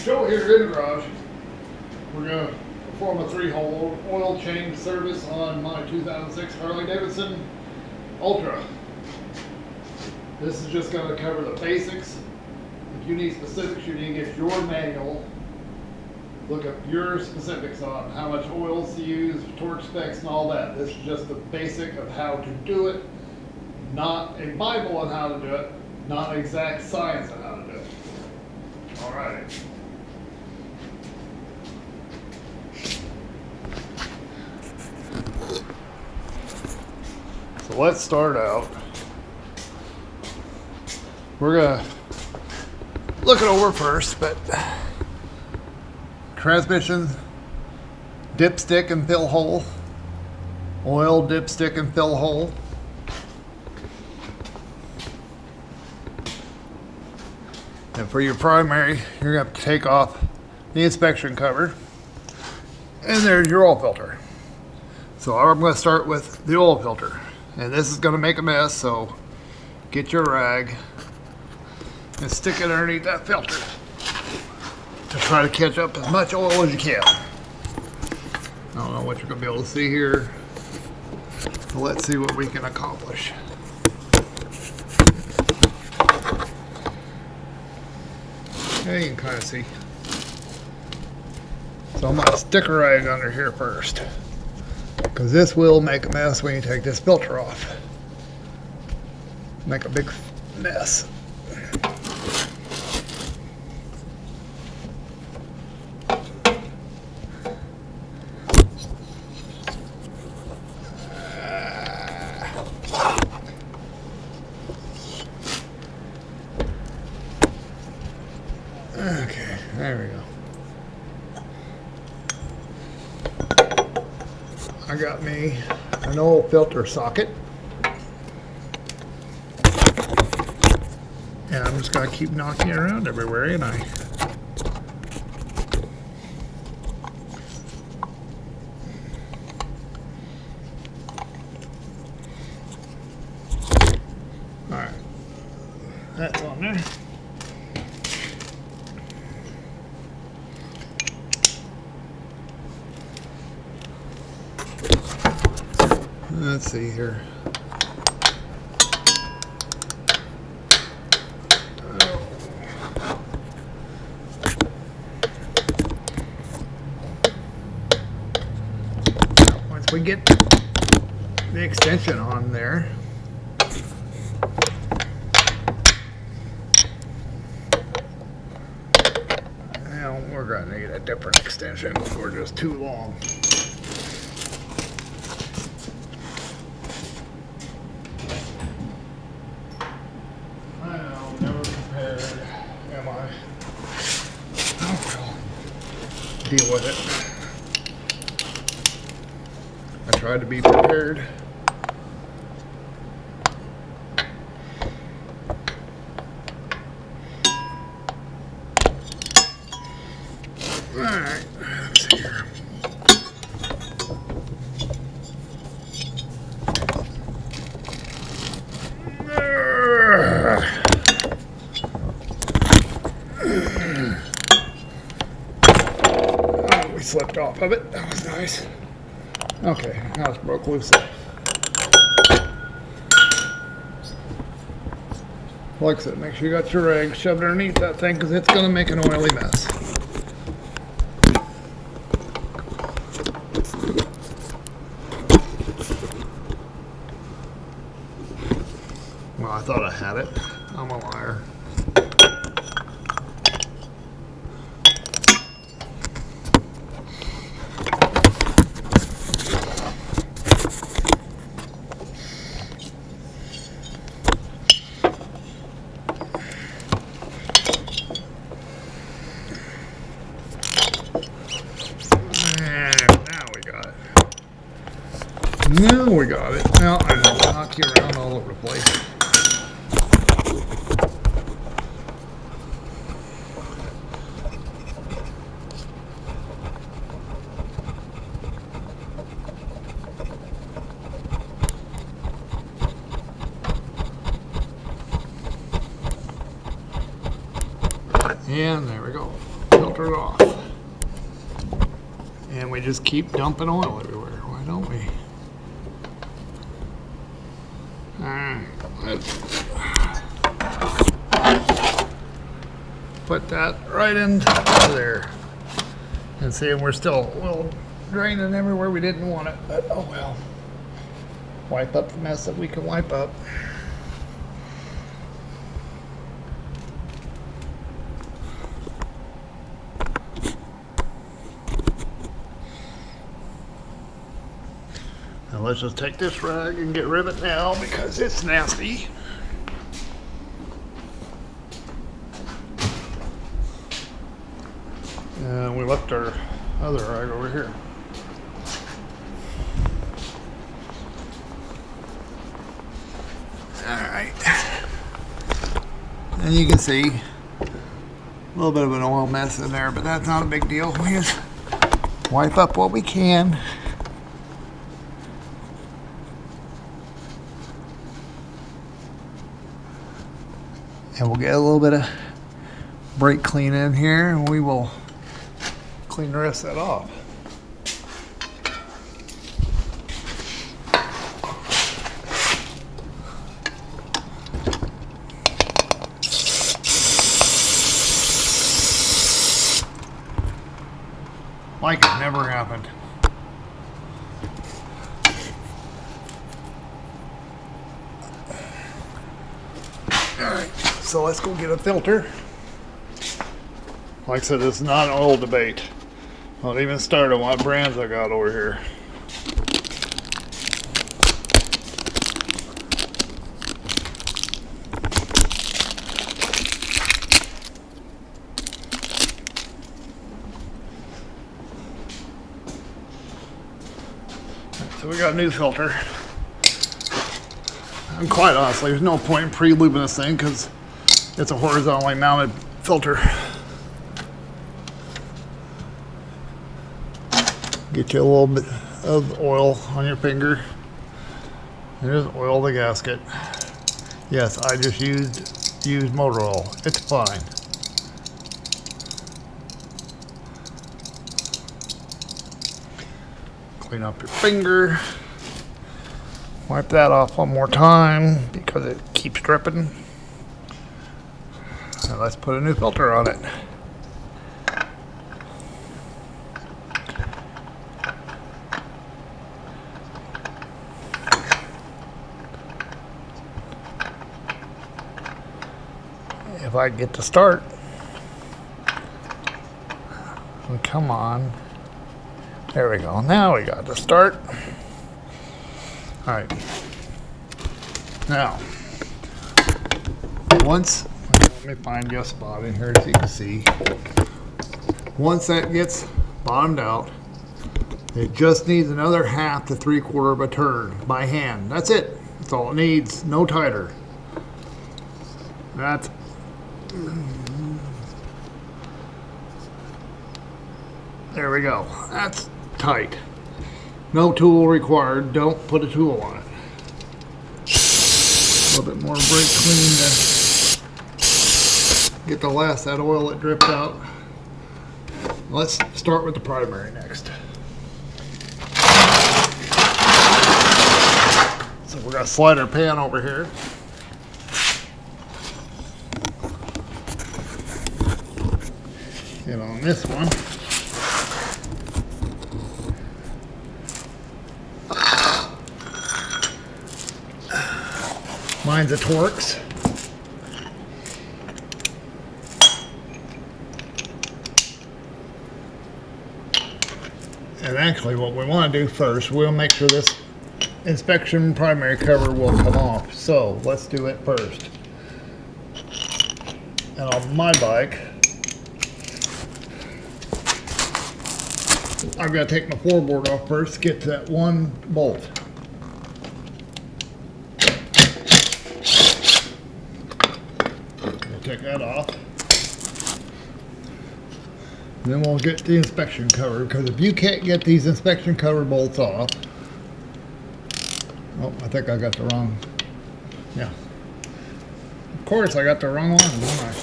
show here in the garage. We're going to perform a 3-hole oil change service on my 2006 Harley Davidson Ultra. This is just going to cover the basics. If you need specifics, you need to get your manual. Look up your specifics on how much oils to use, torque specs, and all that. This is just the basic of how to do it. Not a Bible on how to do it. Not exact science on how to do it. All right. So let's start out. We're gonna look it over first, but transmission, dipstick and fill hole, oil, dipstick and fill hole. And for your primary, you're going to have to take off the inspection cover. And there's your oil filter. So I'm going to start with the oil filter. And this is going to make a mess, so get your rag and stick it underneath that filter to try to catch up as much oil as you can. I don't know what you're going to be able to see here, but let's see what we can accomplish. Yeah, you can kind of see. So I'm going to stick a rag under here first, because this will make a mess when you take this filter off. Make a big mess. Okay, there we go. I got me an oil filter socket. And I'm just going to keep knocking it around everywhere, ain't I? Alright. That's on there. Let's see here. Once we get the extension on there, now we're going to need a different extension. We're just too long. Deal with it. I tried to be prepared. Alright, let's see here. Slipped off of it. That was nice. Okay, now it's broke loose. Like I said, make sure you got your rag shoved underneath that thing, because it's going to make an oily mess. Well, I thought I had it. I'm a liar. Now we got it. Now I'm going to knock you around all over the place. And there we go. Filter filter it off. And we just keep dumping oil everywhere, why don't we? Let's put that right into there. And see, we're still oil draining everywhere we didn't want it, but oh well. Wipe up the mess that we can wipe up. Now let's just take this rag and get rid of it now because it's nasty. And we left our other rag over here. Alright. And you can see a little bit of an oil mess in there, but that's not a big deal. We just wipe up what we can. And we'll get a little bit of brake clean in here and we will clean the rest of that off. Like it never happened. Alright, so let's go get a filter. Like I said, it's not an oil debate. I won't even start on what brands I got over here. So we got a new filter. And quite honestly, there's no point in pre-lubing this thing because it's a horizontally mounted filter. Get you a little bit of oil on your finger. There's oil the gasket. Yes, I just used motor oil. It's fine. Clean up your finger. Wipe that off one more time because it keeps dripping. Now let's put a new filter on it. If I get to start, oh, come on. There we go. Now we got to start. All right. Now, once, let me find you a spot in here so you can see. Once that gets bottomed out, it just needs another 1/2 to 3/4 of a turn by hand. That's it. That's all it needs. No tighter. That's there we go. That's tight. No tool required. Don't put a tool on it. A little bit more brake clean to get the last of that oil that dripped out. Let's start with the primary next. So we're gonna slide our pan over here. Get on this one. Mine's a Torx. And actually what we want to do first, we'll make sure this inspection primary cover will come off. So let's do it first. And on my bike, I've got to take my floorboard off first, get to that one bolt. Take that off. Then we'll get the inspection cover, because if you can't get these inspection cover bolts off, oh, I think I got the wrong, yeah. Of course I got the wrong one, didn't I?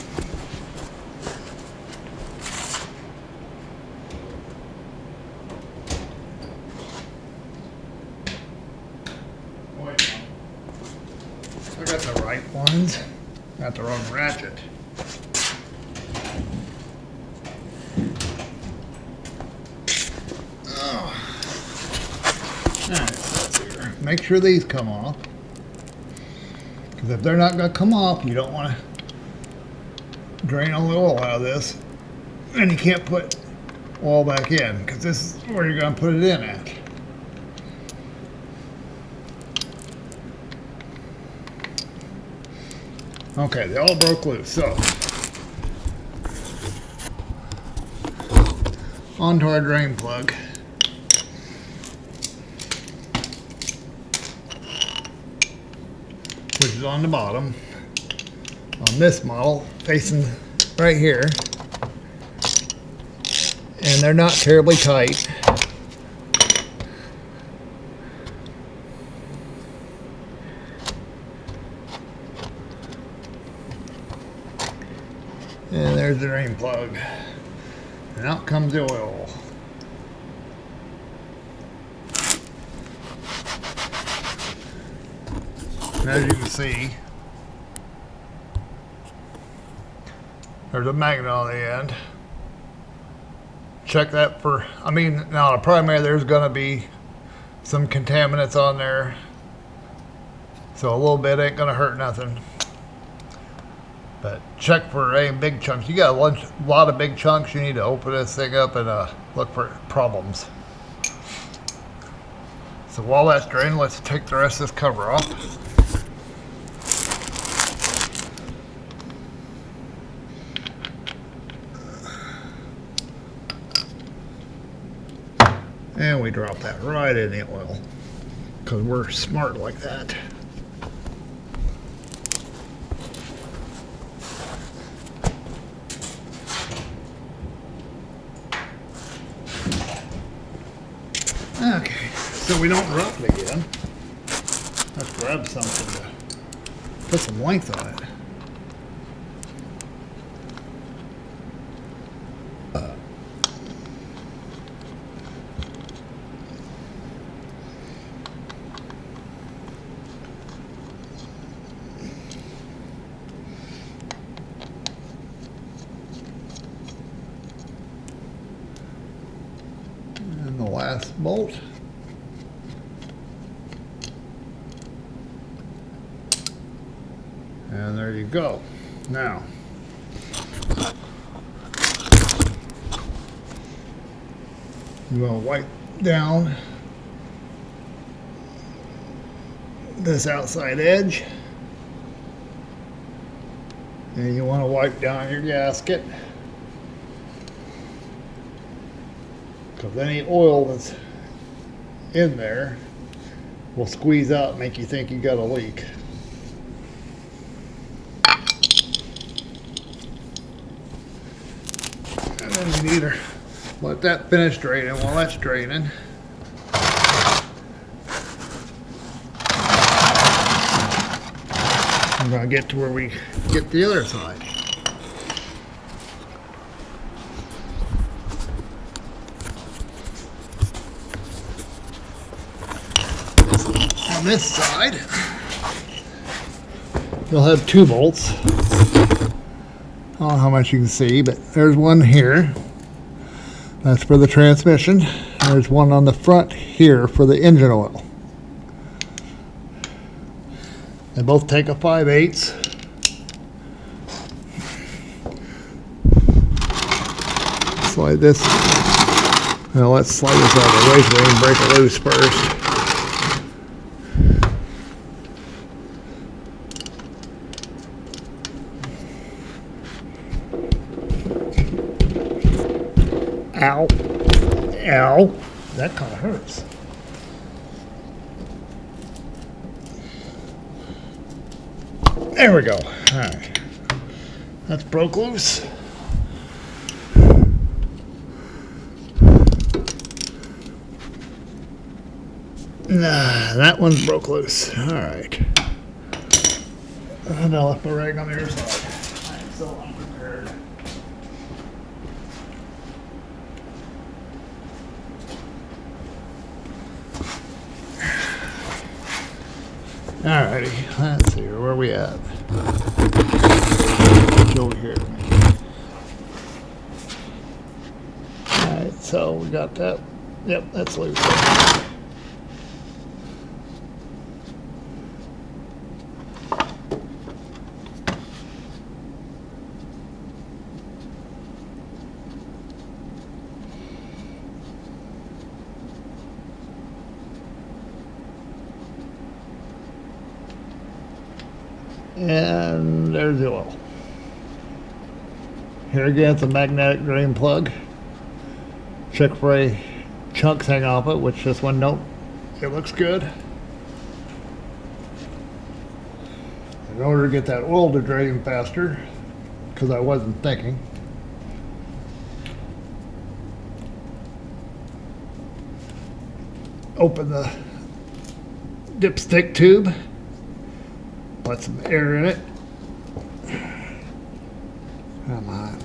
got the right ones. Got the wrong ratchet. Oh. Alright, so let's see here. Make sure these come off. Because if they're not going to come off, you don't want to drain all the oil out of this. And you can't put oil back in, because this is where you're going to put it in at. Okay, they all broke loose, so onto our drain plug. Which is on the bottom. On this model, facing right here. And they're not terribly tight. And there's the drain plug. And out comes the oil. And as you can see, there's a magnet on the end. Check that for, I mean, now the primary, there's going to be some contaminants on there. So a little bit ain't going to hurt nothing. But check for any big chunks. You got a lot of big chunks. You need to open this thing up and look for problems. So while that's draining, let's take the rest of this cover off. And we drop that right in the oil. Because we're smart like that. Okay, so we don't drop it again. Let's grab something to put some length on it. And the last bolt. And there you go. Now, you want to wipe down this outside edge. And you want to wipe down your gasket. Because any oil that's in there will squeeze out and make you think you got a leak. And then you need to let that finish draining. While that's draining, I'm going to get to where we get the other side. On this side, you'll have two bolts. I don't know how much you can see, but there's one here. That's for the transmission. There's one on the front here for the engine oil. They both take a 5/8. Slide this. Well, let's slide this out of the way so we can break it loose first. Ow. Ow. That kind of hurts. There we go. All right. That's broke loose. Nah, that one's broke loose. All right. And I left my rag on the other side. I'm so unprepared. Alrighty, let's see here. Where are we at? Over here. Alright, so we got that. Yep, that's loose. And there's the oil. Here again, it's a magnetic drain plug. Check for any chunks hanging off it, which this one don't. It looks good. In order to get that oil to drain faster, because I wasn't thinking, open the dipstick tube, let some air in it. Come on.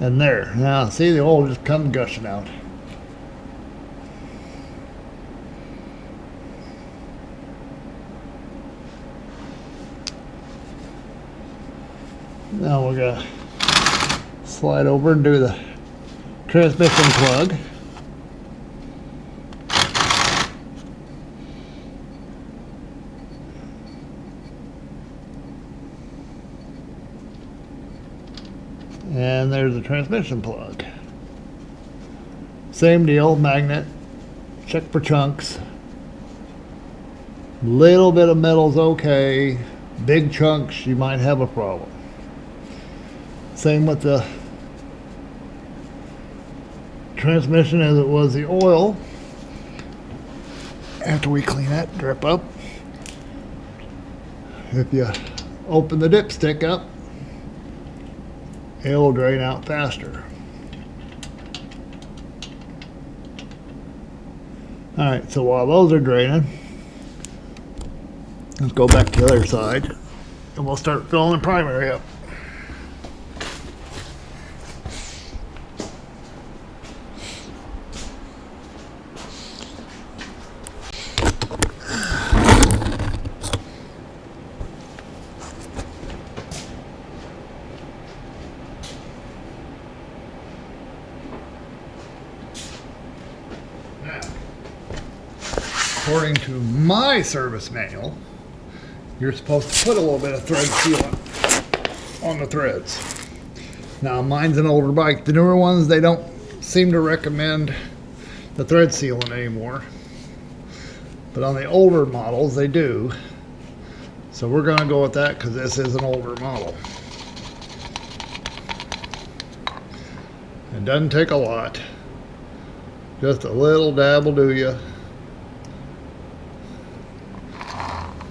And there. Now, see, the oil just comes gushing out. Now we're going to slide over and do the transmission plug. And there's the transmission plug. Same deal, magnet. Check for chunks. Little bit of metal's okay. Big chunks, you might have a problem. Same with the transmission as it was the oil. After we clean that drip up, if you open the dipstick up, it'll drain out faster. Alright, so while those are draining, let's go back to the other side and we'll start filling the primary up. According to my service manual, you're supposed to put a little bit of thread sealant on the threads. Now, mine's an older bike. The newer ones, they don't seem to recommend the thread sealant anymore. But on the older models, they do. So we're going to go with that because this is an older model. It doesn't take a lot. Just a little dab will do you.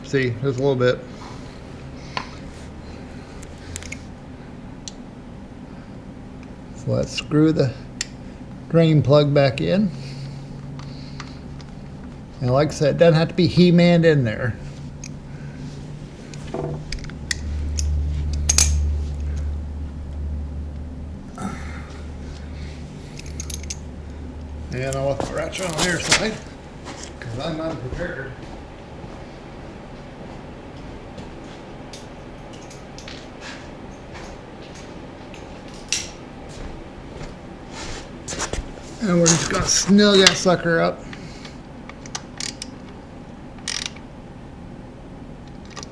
See, just a little bit. So let's screw the drain plug back in. And like I said, it doesn't have to be He-Man in there. And I'll let the ratchet on their side because I'm unprepared. And we're just gonna snug that sucker up.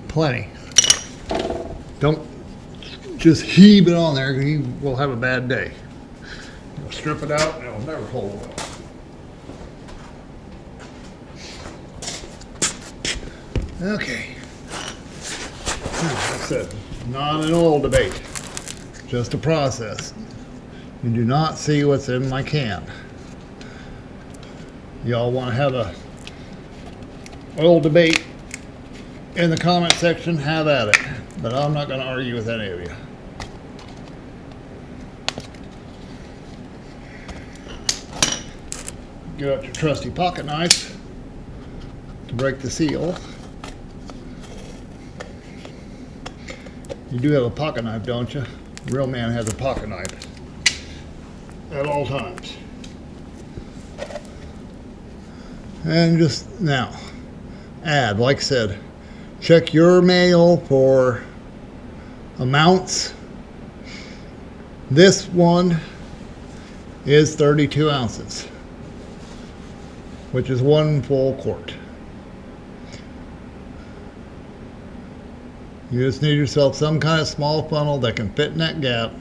Plenty. Don't just heave it on there, he will have a bad day. You'll strip it out and it'll never hold well. Okay. Like I said, not an oil debate, just a process. You do not see what's in my can. Y'all want to have a oil debate in the comment section, have at it. But I'm not going to argue with any of you. Get out your trusty pocket knife to break the seal. You do have a pocket knife, don't you? Real man has a pocket knife at all times. And just now, add, like I said, check your mail for amounts. This one is 32 ounces, which is 1 full quart. You just need yourself some kind of small funnel that can fit in that gap.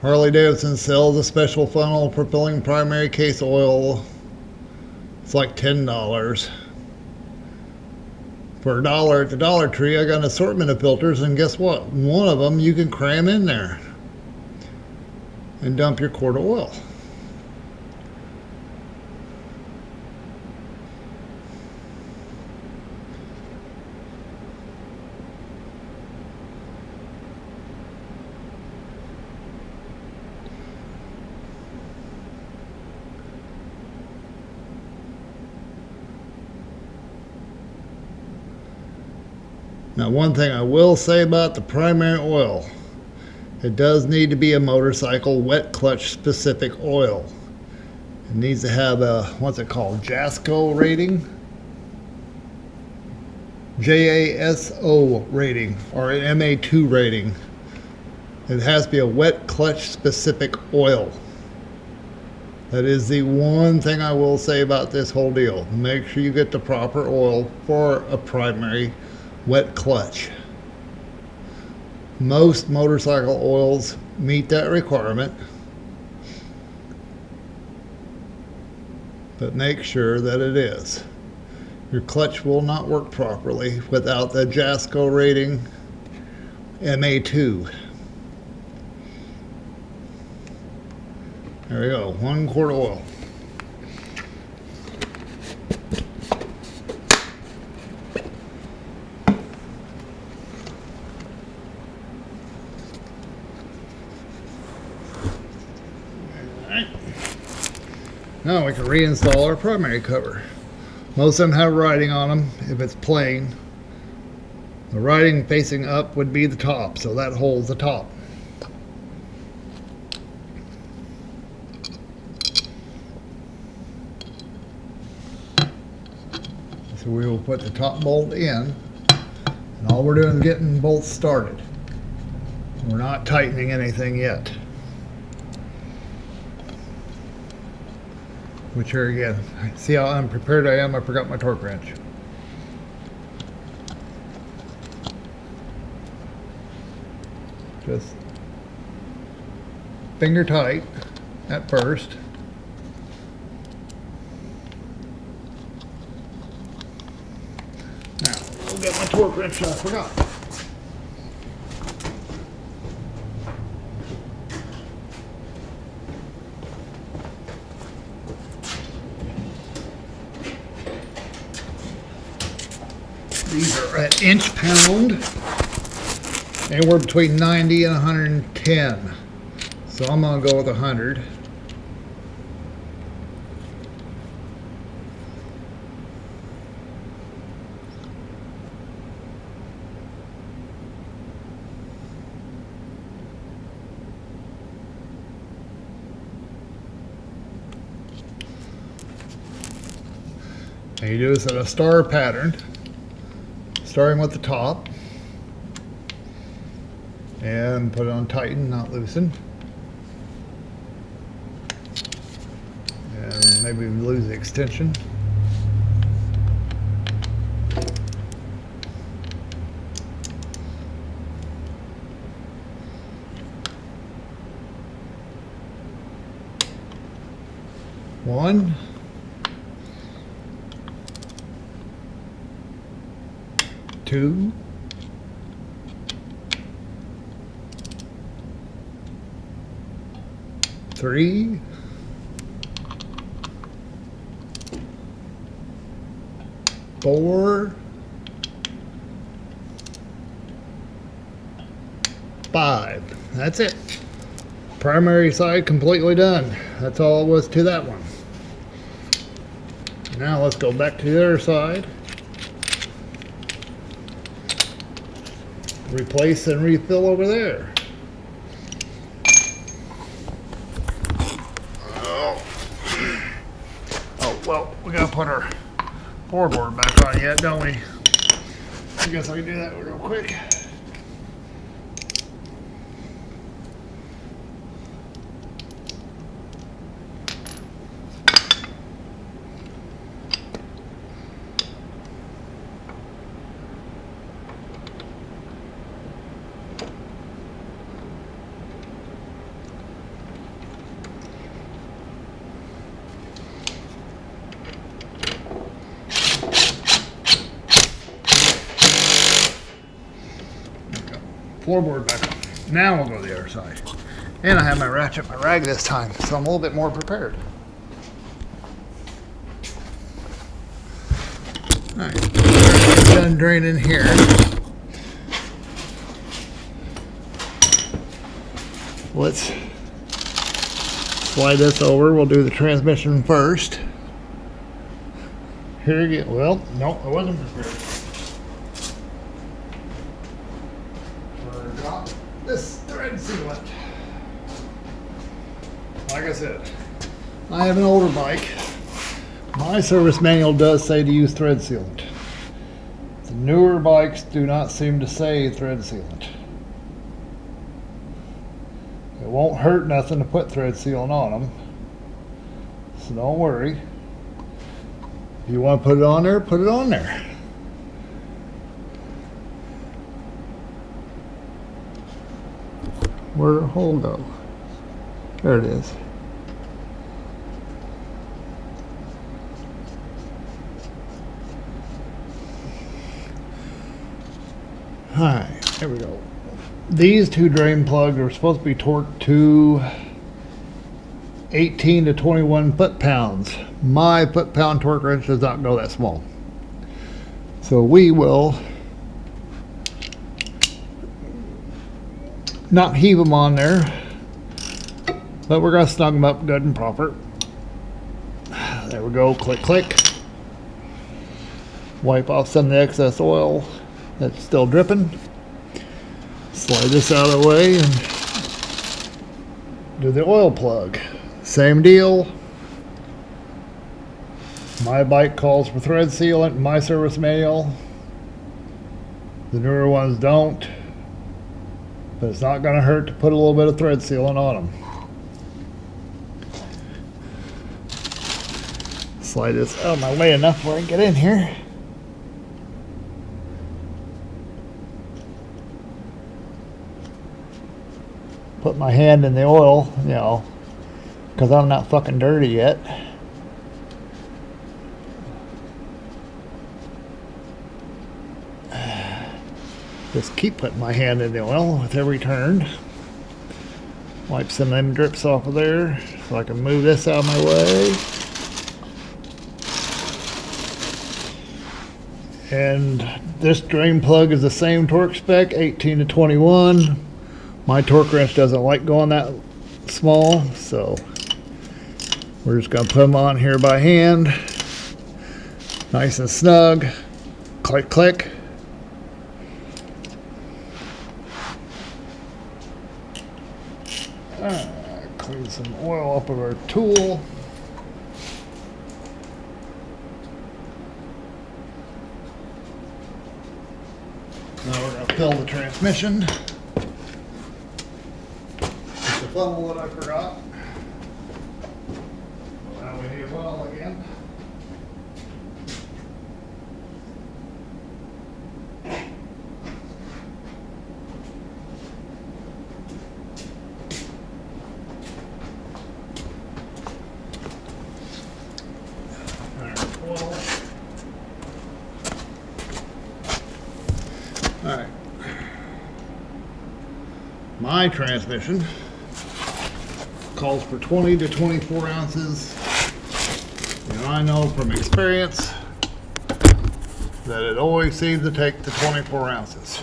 Harley Davidson sells a special funnel for filling primary case oil. It's like $10. For $1 at the Dollar Tree, I got an assortment of filters, and guess what? One of them you can cram in there and dump your quart of oil. Now, one thing I will say about the primary oil, it does need to be a motorcycle wet clutch specific oil. It needs to have a, what's it called, JASO rating? JASO rating, or an MA2 rating. It has to be a wet clutch specific oil. That is the one thing I will say about this whole deal. Make sure you get the proper oil for a primary wet clutch. Most motorcycle oils meet that requirement, but make sure that it is. Your clutch will not work properly without the JASO rating MA2. There we go, 1 quart of oil. Now we can reinstall our primary cover. Most of them have writing on them. If it's plain, the writing facing up would be the top, so that holds the top. So we will put the top bolt in, and all we're doing is getting bolts started. We're not tightening anything yet. Which here again, see how unprepared I am? I forgot my torque wrench. Just finger tight at first. Now, we'll get my torque wrench, I forgot. These are at inch pound, anywhere between 90 and 110. So I'm gonna go with 100. And you do this in a star pattern, starting with the top, and put it on tighten, not loosen. And maybe lose the extension. One. 2, 3, 4, 5. That's it. Primary side completely done. That's all it was to that one. Now let's go back to the other side. Replace and refill over there. well, we gotta put our floorboard back on yet, don't we? I guess I can do that real quick. Floorboard back on. Now we'll go to the other side. And I have my ratchet, my rag this time, so I'm a little bit more prepared. Alright, done draining here. Let's slide this over. We'll do the transmission first. Here again. Well, no, I wasn't prepared. This thread sealant. Like I said, I have an older bike. My service manual does say to use thread sealant. The newer bikes do not seem to say thread sealant. It won't hurt nothing to put thread sealant on them, so don't worry. If you want to put it on there, put it on there. Where'd the hole go? There it is. Alright, there we go. These two drain plugs are supposed to be torqued to 18 to 21 foot-pounds. My foot-pound torque wrench does not go that small. So we will not heave them on there, but we're going to snug them up good and proper. There we go. Click, click. Wipe off some of the excess oil that's still dripping. Slide this out of the way and do the oil plug. Same deal. My bike calls for thread sealant in my service manual. The newer ones don't. But it's not going to hurt to put a little bit of thread sealant on them. Slide this out of my way enough where I can get in here. Put my hand in the oil, you know, because I'm not fucking dirty yet. Just keep putting my hand in the oil with every turn. Wipe some of them drips off of there so I can move this out of my way. And this drain plug is the same torque spec, 18 to 21. My torque wrench doesn't like going that small, so we're just going to put them on here by hand. Nice and snug. Click, click. Clean some oil up of our tool. Now we're going to fill the transmission. It's the funnel that I forgot. Now we need oil again. Alright. My transmission calls for 20 to 24 ounces. And I know from experience that it always seems to take the 24 ounces.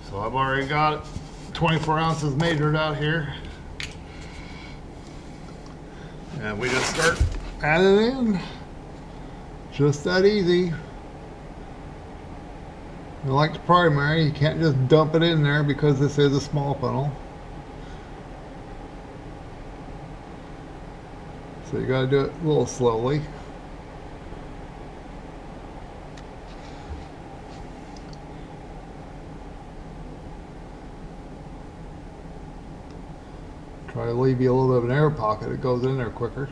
So I've already got 24 ounces measured out here. And we just start adding in. Just that easy. And like the primary, you can't just dump it in there because this is a small funnel. So you gotta do it a little slowly. Try to leave you a little bit of an air pocket. It goes in there quicker.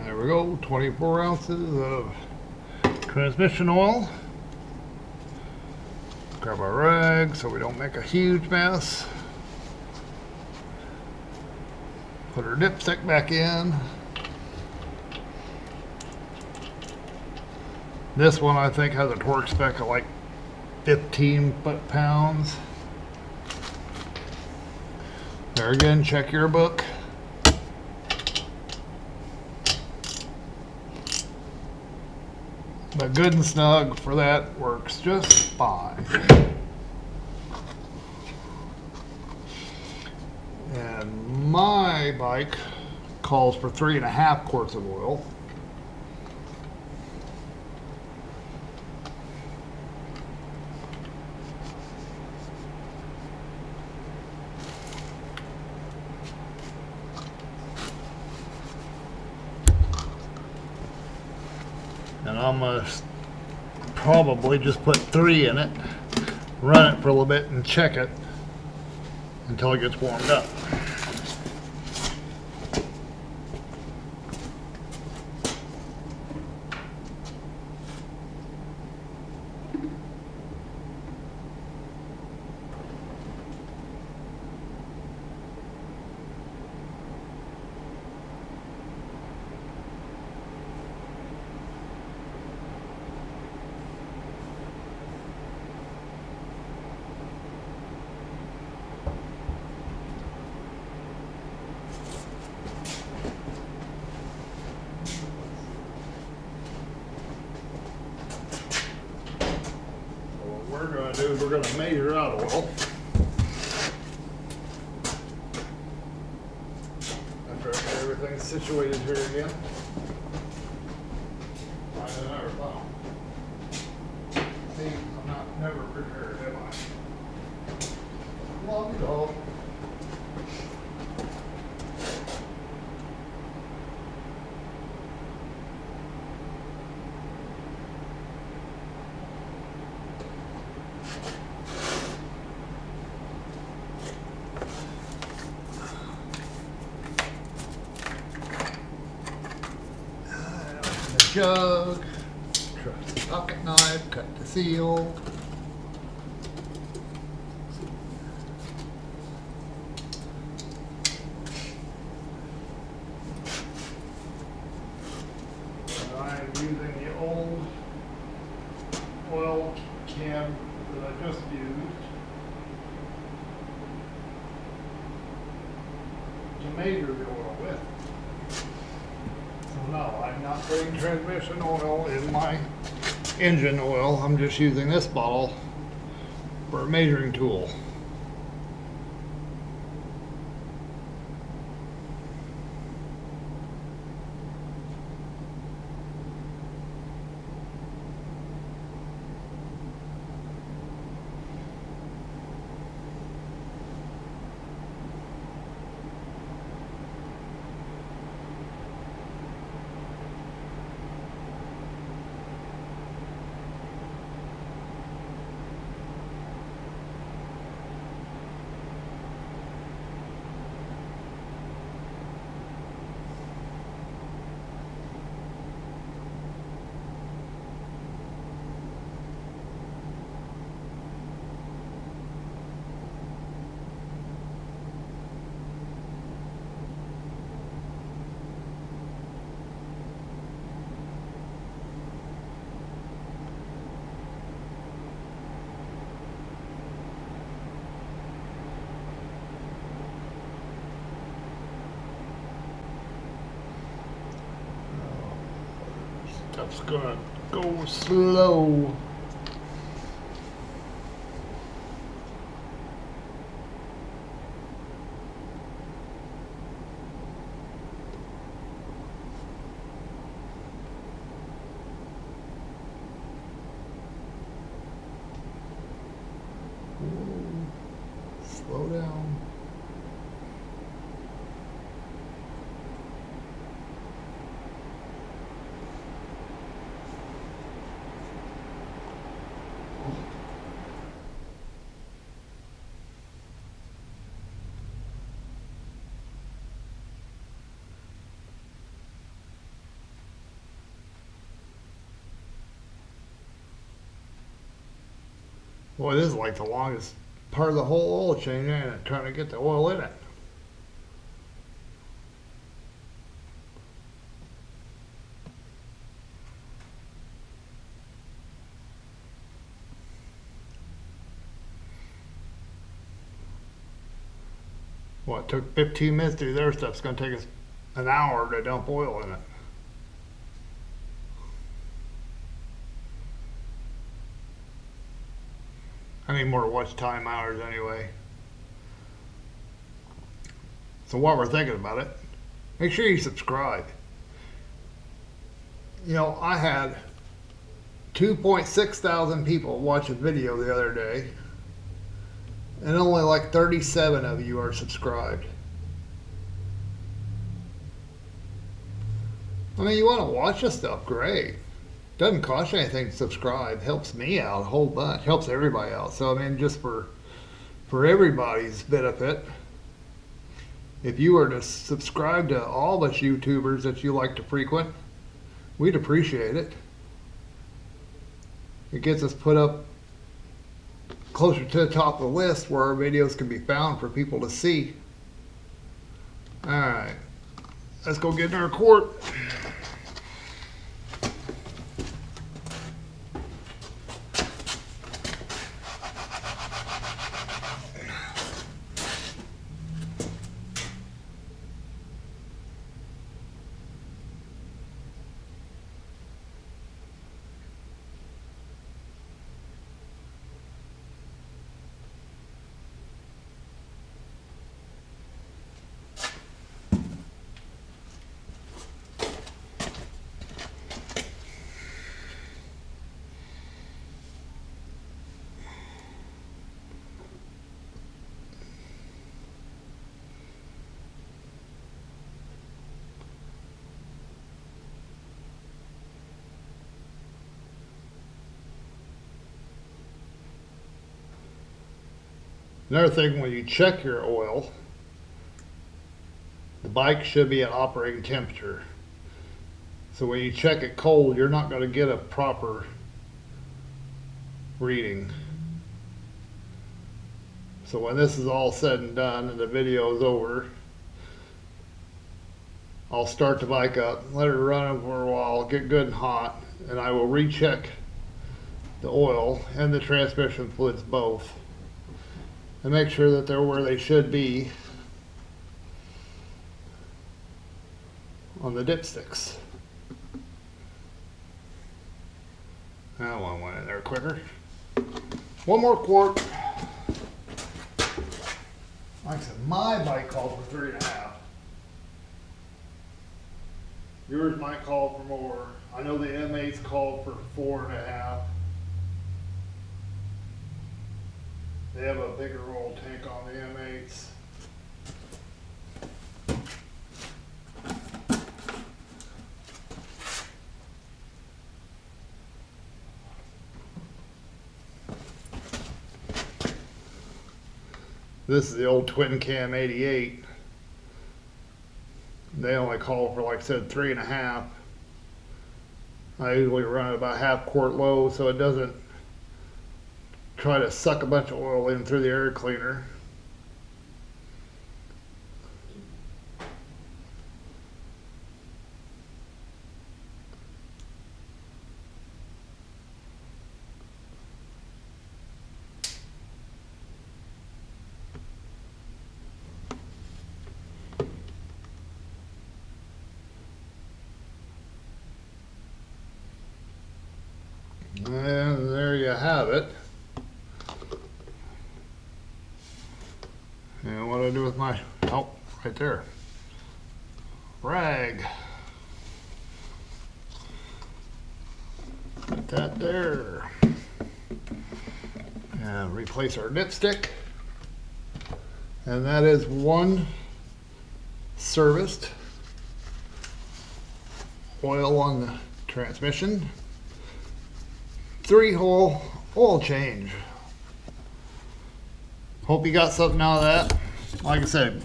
There we go, 24 ounces of transmission oil. Grab our rag so we don't make a huge mess. Put our dipstick back in. This one I think has a torque spec of like 15 foot-pounds. There again, check your book. But good and snug for that works just fine. And my bike calls for 3.5 quarts of oil. And I'm going to probably just put 3 in it, run it for a little bit and check it until it gets warmed up. We're going to do is we're going to measure out oil. After I get everything situated here again. Find another phone. See, I'm not never prepared, am I? Love you all. Jug, trusty pocket knife, cut the seal. I'm using the old oil can that I just used to measure the oil with. No, I'm not putting transmission oil in my engine oil. I'm just using this bottle for a measuring tool. stuff's gonna go slow. Slow down. Boy, this is like the longest part of the whole oil change, ain't it? Trying to get the oil in it. Well, it took 15 minutes to do their stuff. It's going to take us an hour to dump oil in it. I need more watch time hours anyway. So while we're thinking about it, make sure you subscribe. You know, I had 2.6 thousand people watch a video the other day, and only like 37 of you are subscribed. I mean, you want to watch this stuff, great. Doesn't cost you anything to subscribe. Helps me out a whole bunch. Helps everybody out. So I mean, just for everybody's benefit, if you were to subscribe to all us YouTubers that you like to frequent, we'd appreciate it. It gets us put up closer to the top of the list where our videos can be found for people to see. Alright, let's go get in our quart. Another thing, when you check your oil, the bike should be at operating temperature. So when you check it cold, you're not going to get a proper reading. So when this is all said and done and the video is over, I'll start the bike up, let it run for a while, get good and hot, and I will recheck the oil and the transmission fluids both, and make sure that they're where they should be on the dipsticks. That one went in there quicker. One more quart. Like I said, my bike called for 3.5. Yours might call for more. I know the M8's called for 4.5. They have a bigger oil tank on the M8s. This is the old twin cam 88. They only call for, like I said, 3.5. I usually run it about half quart low so it doesn't try to suck a bunch of oil in through the air cleaner. right there. Rag. Put that there. And replace our dipstick. And that is one serviced. Oil on the transmission. 3-hole oil change. Hope you got something out of that. Like I said,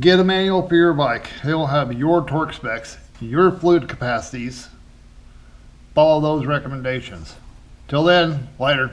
get a manual for your bike. It'll have your torque specs, your fluid capacities. Follow those recommendations. Till then, later.